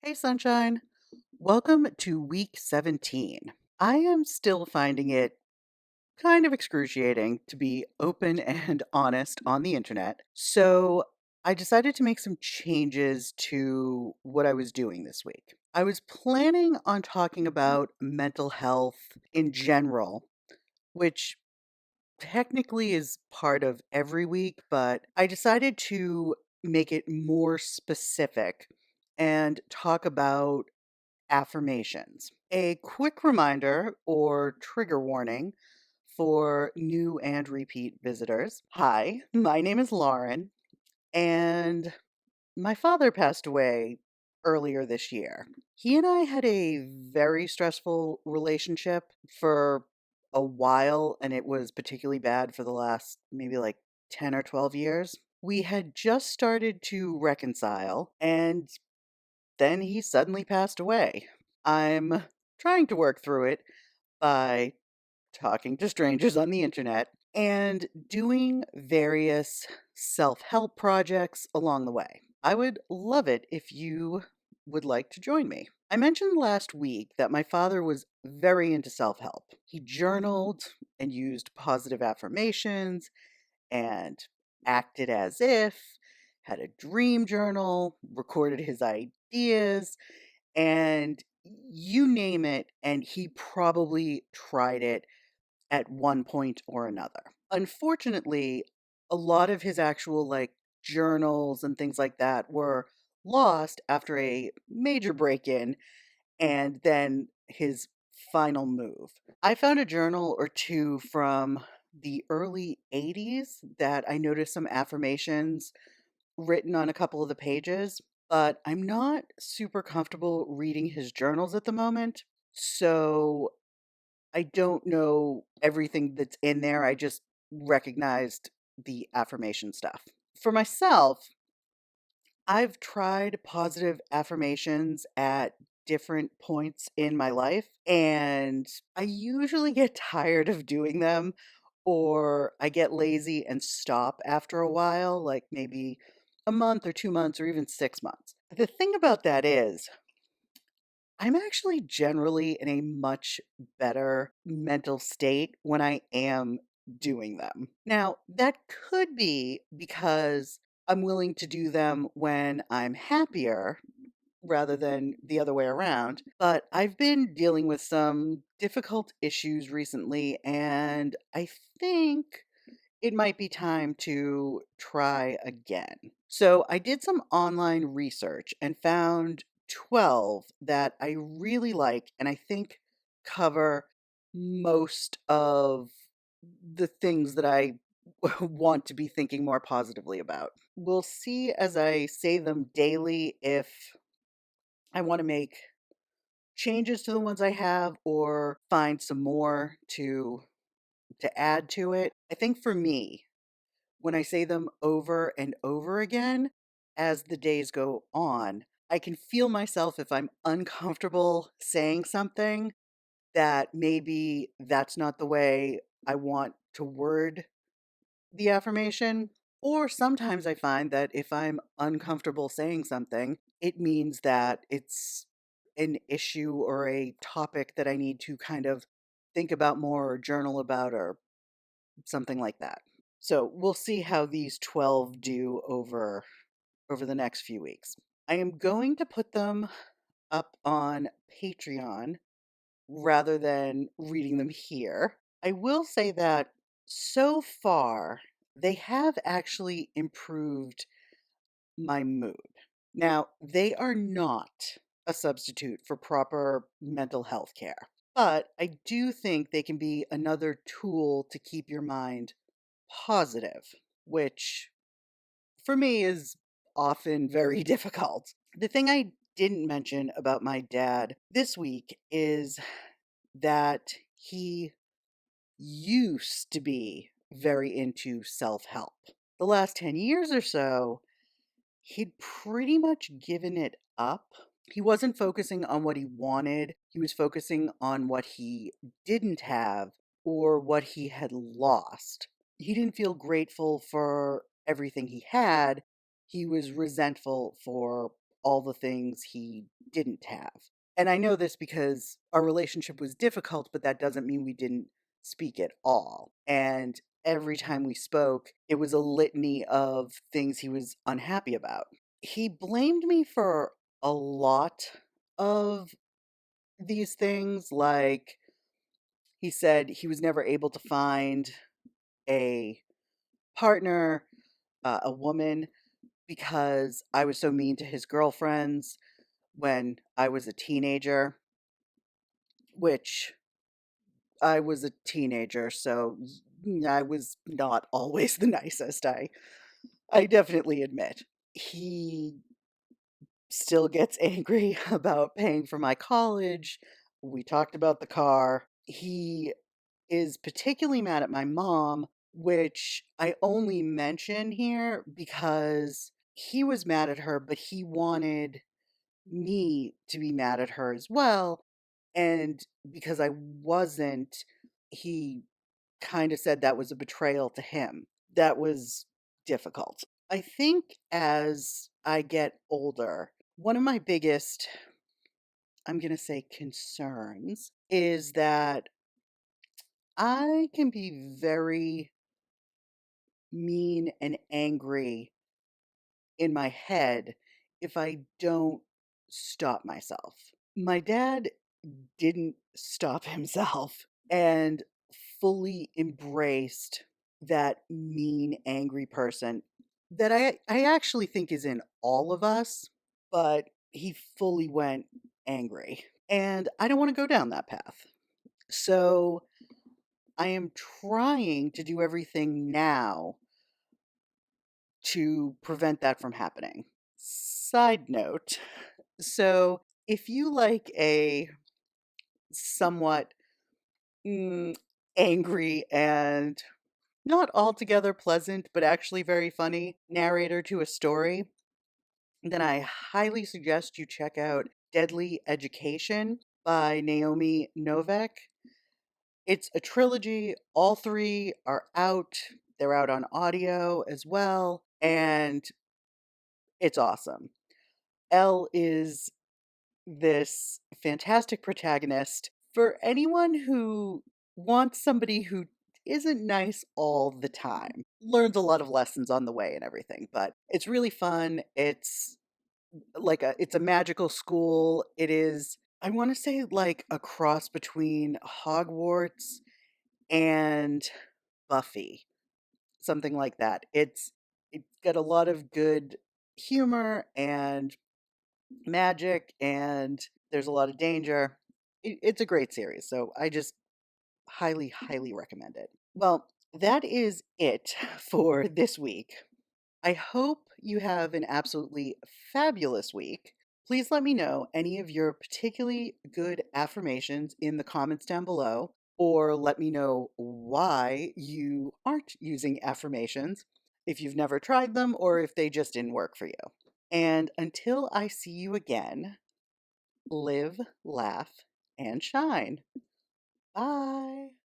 Hey, sunshine. Welcome to week 17. I am still finding it kind of excruciating to be open and honest on the internet. So I decided to make some changes to what I was doing this week. I was planning on talking about mental health in general, which technically is part of every week, but I decided to make it more specific and talk about affirmations. A quick reminder or trigger warning for new and repeat visitors. Hi, my name is Lauren, and my father passed away earlier this year. He and I had a very stressful relationship for a while, and it was particularly bad for the last maybe like 10 or 12 years. We had just started to reconcile, and then he suddenly passed away. I'm trying to work through it by talking to strangers on the internet and doing various self help projects along the way. I would love it if you would like to join me. I mentioned last week that my father was very into self help. He journaled and used positive affirmations and acted as if, had a dream journal, recorded his ideas, and you name it, and he probably tried it at one point or another. Unfortunately, a lot of his actual journals and things like that were lost after a major break in and then his final move. I found a journal or two from the early 80s that I noticed some affirmations written on a couple of the pages, but I'm not super comfortable reading his journals at the moment. So I don't know everything that's in there. I just recognized the affirmation stuff. For myself, I've tried positive affirmations at different points in my life, and I usually get tired of doing them, or I get lazy and stop after a while, like maybe a month or 2 months or even 6 months. The thing about that is, I'm actually generally in a much better mental state when I am doing them. Now, that could be because I'm willing to do them when I'm happier rather than the other way around. But I've been dealing with some difficult issues recently, and I think it might be time to try again. So I did some online research and found 12 that I really like and I think cover most of the things that I want to be thinking more positively about. We'll see as I say them daily if I want to make changes to the ones I have or find some more to add to it. I think for me, when I say them over and over again as the days go on, I can feel myself if I'm uncomfortable saying something that maybe that's not the way I want to word the affirmation. Or sometimes I find that if I'm uncomfortable saying something, it means that it's an issue or a topic that I need to kind of think about more or journal about or something like that. So we'll see how these 12 do over the next few weeks. I am going to put them up on Patreon rather than reading them here. I will say that so far they have actually improved my mood. Now, they are not a substitute for proper mental health care, but I do think they can be another tool to keep your mind positive, which for me is often very difficult. The thing I didn't mention about my dad this week is that he used to be very into self help. The last 10 years or so, he'd pretty much given it up. He wasn't focusing on what he wanted, he was focusing on what he didn't have or what he had lost. He didn't feel grateful for everything he had. He was resentful for all the things he didn't have. And I know this because our relationship was difficult, but that doesn't mean we didn't speak at all. And every time we spoke, it was a litany of things he was unhappy about. He blamed me for a lot of these things. Like, he said he was never able to find a partner, a woman, because I was so mean to his girlfriends when I was a teenager, which I was a teenager, so I was not always the nicest, I definitely admit. He still gets angry about paying for my college. We talked about the car. He is particularly mad at my mom, which I only mention here because he was mad at her, but he wanted me to be mad at her as well. And because I wasn't, he kind of said that was a betrayal to him. That was difficult. I think as I get older, one of my biggest, I'm going to say, concerns is that I can be very mean and angry in my head if I don't stop myself. My dad didn't stop himself and fully embraced that mean, angry person that I actually think is in all of us, but he fully went angry. And I don't want to go down that path. So I am trying to do everything now to prevent that from happening. Side note, so if you like a somewhat mm, angry and not altogether pleasant, but actually very funny narrator to a story, then I highly suggest you check out Deadly Education by Naomi Novek. It's a trilogy. All three are out. They're out on audio as well, and it's awesome. Elle is this fantastic protagonist for anyone who wants somebody who isn't nice all the time. Learns a lot of lessons on the way and everything, but it's really fun. It's a magical school. It is, I want to say, like a cross between Hogwarts and Buffy, something like that. It's got a lot of good humor and magic, and there's a lot of danger. It's a great series, so I just highly, highly recommend it. Well, that is it for this week. I hope you have an absolutely fabulous week. Please let me know any of your particularly good affirmations in the comments down below, or let me know why you aren't using affirmations, if you've never tried them, or if they just didn't work for you. And until I see you again, live, laugh, and shine. Bye.